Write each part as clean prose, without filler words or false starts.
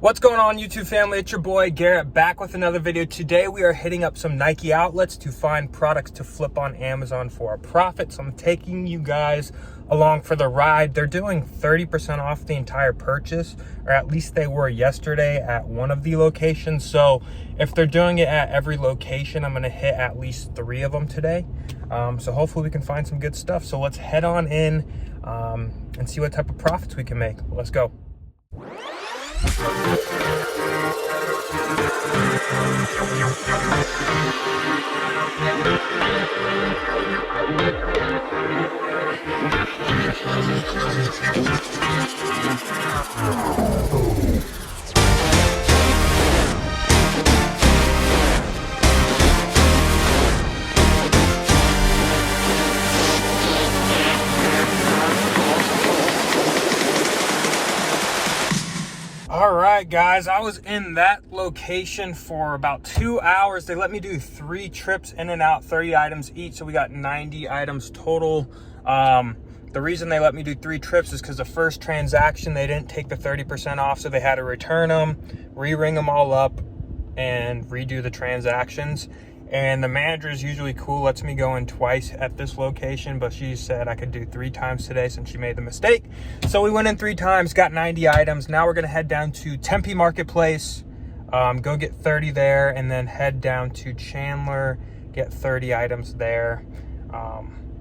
What's going on, YouTube family? It's your boy Garrett back with another video. Today we are hitting up some Nike outlets to find products to flip on Amazon for a profit. So I'm taking you guys along for the ride. They're doing 30% off the entire purchase, or at least they were yesterday at one of the locations. So if they're doing it at every location, I'm going to hit at least 3 of them today. So hopefully we can find some good stuff. So let's head on in and see what type of profits we can make. Let's go. All right, guys, I was in that location for about 2 hours. They let me do 3 trips in and out, 30 items each. So we got 90 items total. The reason they let me do 3 trips is because the first transaction, they didn't take the 30% off. So they had to return them, re-ring them all up, and redo the transactions. And the manager is usually cool, lets me go in twice at this location, but she said I could do 3 times today since she made the mistake. So we went in 3 times, got 90 items. Now we're gonna head down to Tempe Marketplace, go get 30 there, and then head down to Chandler, get 30 items there,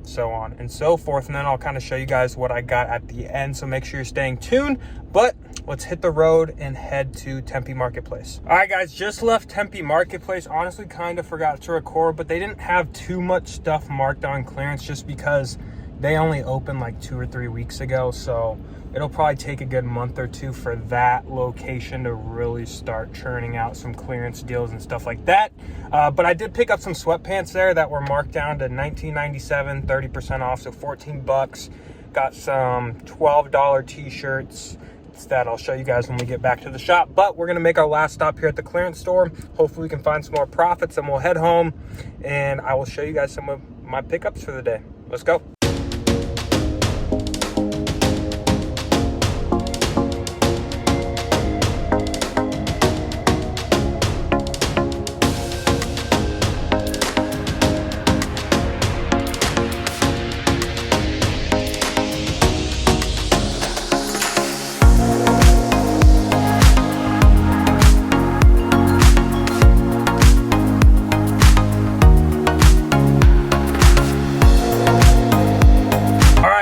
so on and so forth. And then I'll kind of show you guys what I got at the end. So make sure you're staying tuned, but let's hit the road and head to Tempe Marketplace. All right, guys, just left Tempe Marketplace. Honestly, kind of forgot to record, but they didn't have too much stuff marked on clearance just because they only opened like 2 or 3 weeks ago. So it'll probably take a good month or 2 for that location to really start churning out some clearance deals and stuff like that. But I did pick up some sweatpants there that were marked down to $19.97, 30% off, so 14 bucks. Got some $12 t-shirts that I'll show you guys when we get back to the shop. But we're gonna make our last stop here at the clearance store. Hopefully we can find some more profits, and we'll head home and I will show you guys some of my pickups for the day. Let's go.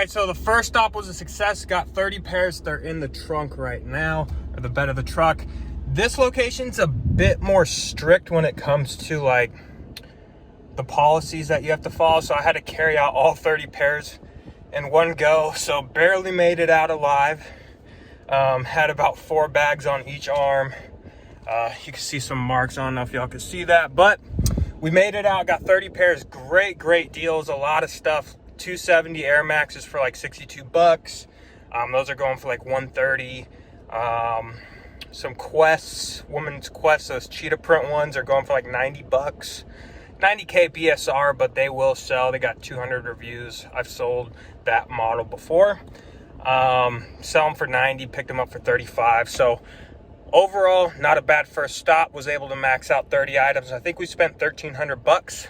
So the first stop was a success. Got 30 pairs. They're in the trunk right now, or the bed of the truck. This location's a bit more strict when it comes to like the policies that you have to follow. So I had to carry out all 30 pairs in one go. So barely made it out alive. Had about 4 bags on each arm. You can see some marks. I don't know if y'all can see that, but we made it out. Got 30 pairs. Great deals. A lot of stuff. 270 Air Maxes for like 62 bucks. Those are going for like 130. Some Quests, women's Quests, those cheetah print ones are going for like 90 bucks. 90K BSR, but they will sell. They got 200 reviews. I've sold that model before. Sell them for 90, picked them up for 35. So overall, not a bad first stop. Was able to max out 30 items. I think we spent 1,300 bucks.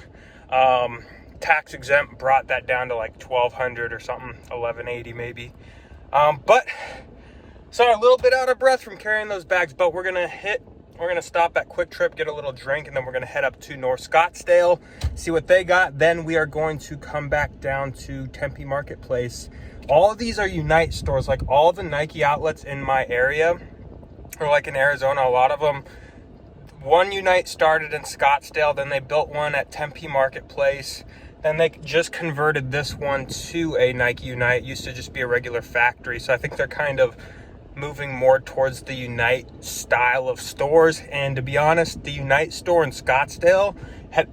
Tax exempt brought that down to like 1,200 or something, 1,180 maybe. But so a little bit out of breath from carrying those bags, but we're gonna stop at Quick Trip, get a little drink, and then we're gonna head up to North Scottsdale, see what they got. Then we are going to come back down to Tempe Marketplace. All of these are Unite stores. Like all the Nike outlets in my area, or like in Arizona, a lot of them. One Unite started in Scottsdale, then they built one at Tempe Marketplace. Then they just converted this one to a Nike Unite. It used to just be a regular factory. So I think they're kind of moving more towards the Unite style of stores. And to be honest, the Unite store in Scottsdale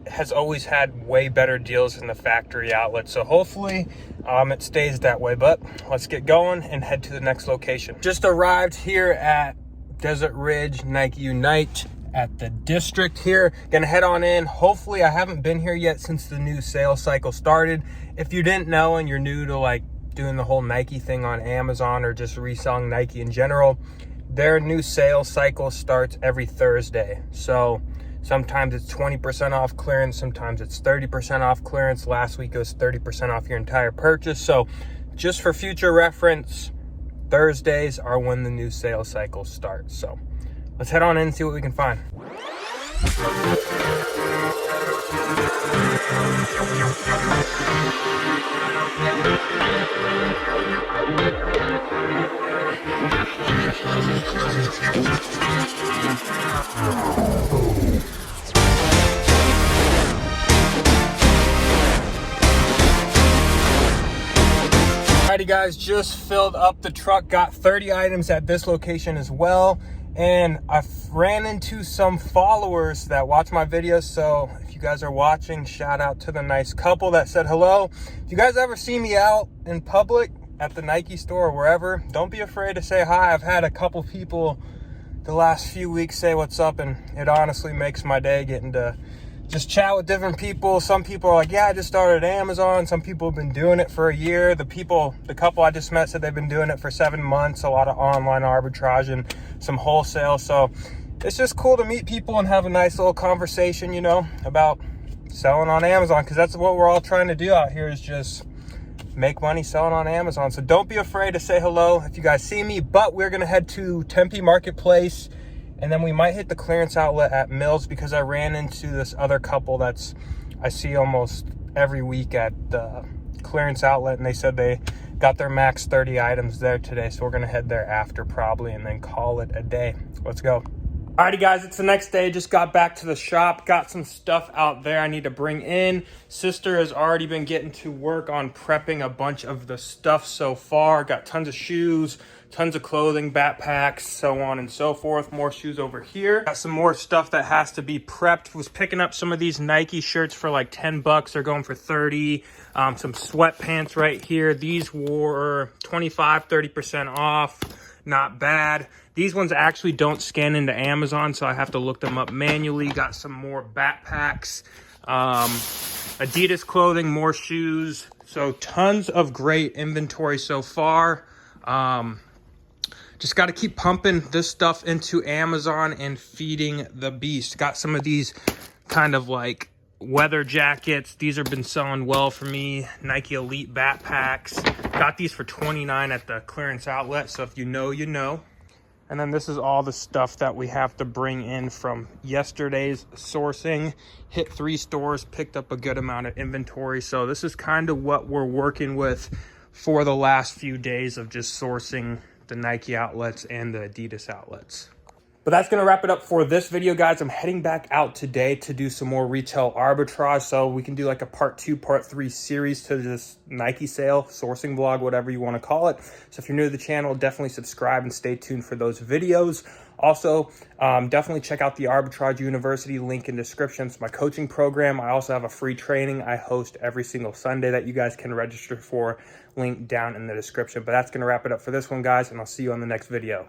has always had way better deals than the factory outlet. So hopefully it stays that way. But let's get going and head to the next location. Just arrived here at Desert Ridge Nike Unite at the district here. Gonna head on in. Hopefully, I haven't been here yet since the new sales cycle started. If you didn't know and you're new to like doing the whole Nike thing on Amazon or just reselling Nike in general, their new sales cycle starts every Thursday. So sometimes it's 20% off clearance, sometimes it's 30% off clearance. Last week it was 30% off your entire purchase. So just for future reference, Thursdays are when the new sales cycle starts. So let's head on in and see what we can find. Alrighty guys, just filled up the truck, got 30 items at this location as well. And I ran into some followers that watch my videos. So if you guys are watching, shout out to the nice couple that said hello. If you guys ever see me out in public at the Nike store or wherever, don't be afraid to say hi. I've had a couple people the last few weeks say what's up, and it honestly makes my day getting to just chat with different people. Some people are like, yeah, I just started at Amazon. Some people have been doing it for a year. The couple I just met said they've been doing it for 7 months, a lot of online arbitrage and some wholesale. So it's just cool to meet people and have a nice little conversation, you know, about selling on Amazon, because that's what we're all trying to do out here, is just make money selling on Amazon. So don't be afraid to say hello if you guys see me. But we're going to head to Tempe Marketplace, and then we might hit the clearance outlet at Mills, because I ran into this other couple I see almost every week at the clearance outlet, and they said they got their max 30 items there today. So we're going to head there after probably and then call it a day. Let's go. Alrighty guys, it's the next day. Just got back to the shop, got some stuff out there I need to bring in. Sister has already been getting to work on prepping a bunch of the stuff so far. Got tons of shoes, tons of clothing, backpacks, so on and so forth. More shoes over here. Got some more stuff that has to be prepped. Was picking up some of these Nike shirts for like 10 bucks. They're going for 30. Some sweatpants right here. These were 25, 30% off. Not bad. These ones actually don't scan into Amazon, so I have to look them up manually. Got some more backpacks, Adidas clothing, more shoes. So tons of great inventory so far. Just got to keep pumping this stuff into Amazon and feeding the beast. Got some of these kind of like weather jackets. These have been selling well for me. Nike Elite backpacks. Got these for $29 at the clearance outlet. So if you know, you know. And then this is all the stuff that we have to bring in from yesterday's sourcing. Hit 3 stores, picked up a good amount of inventory. So this is kind of what we're working with for the last few days of just sourcing the Nike outlets and the Adidas outlets. But that's going to wrap it up for this video, guys. I'm heading back out today to do some more retail arbitrage, so we can do like a part 2, part 3 series to this Nike sale, sourcing vlog, whatever you want to call it. So if you're new to the channel, definitely subscribe and stay tuned for those videos. Also, definitely check out the Arbitrage University, link in description. It's my coaching program. I also have a free training I host every single Sunday that you guys can register for, link down in the description. But that's going to wrap it up for this one, guys, and I'll see you on the next video.